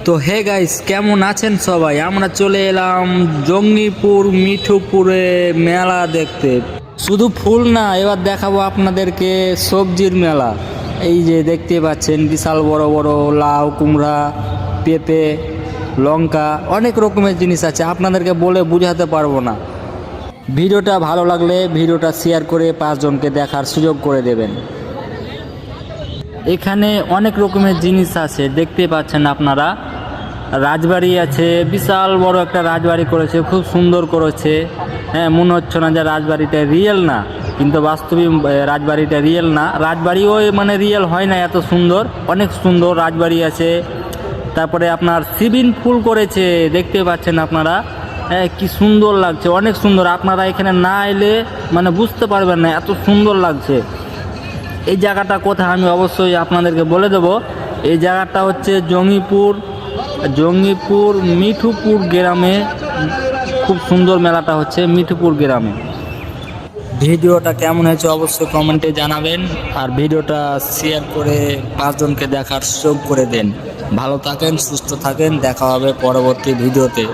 তো hey guys, কেমন আছেন সবাই? আমরা চলে এলাম জঙ্গিপুর মিঠুপুরে মেলা দেখতে। শুধু ফুল না, এবার দেখাবো আপনাদেরকে সবজির মেলা। এই যে দেখতে পাচ্ছেন বিশাল বড় বড় লাউ, কুমড়া, পেঁপে, লঙ্কা, অনেক রকমের জিনিস আছে, আপনাদেরকে বলে বোঝাতে পারবো না। ভিডিওটা ভালো লাগলে ভিডিওটা শেয়ার করে 5 জনকে দেখার সুযোগ করে দেবেন। এখানে অনেক রকমের জিনিস আছে, দেখতে পাচ্ছেন আপনারা। রাজবাড়ি আছে, বিশাল বড় একটা রাজবাড়ি করেছে, খুব সুন্দর করেছে। হ্যাঁ, মনে হচ্ছে না যে রাজবাড়িটা রিয়েল না, কিন্তু বাস্তবিক রাজবাড়িটা রিয়েল না। রাজবাড়ি ওই মানে রিয়েল হয় না, এত সুন্দর, অনেক সুন্দর রাজবাড়ি আছে। তারপরে আপনার সিবিন ফুল করেছে, দেখতে পাচ্ছেন আপনারা। হ্যাঁ, কি সুন্দর লাগছে, অনেক সুন্দর। আপনারা এখানে না এলে মানে বুঝতে পারবেন না, এত সুন্দর লাগছে। এই জায়গাটা কোথায় আমি অবশ্যই আপনাদেরকে বলে দেব। এই জায়গাটা হচ্ছে জঙ্গিপুর মিঠুপুর গ্রামে। খুব সুন্দর মেলাটা হচ্ছে মিঠুপুর গ্রামে। ভিডিওটা কেমন হয়েছে অবশ্যই কমেন্টে জানাবেন, আর ভিডিওটা শেয়ার করে 5 জনকে দেখার সুযোগ করে দেন। ভালো থাকেন, সুস্থ থাকেন, দেখা হবে পরবর্তী ভিডিওতে।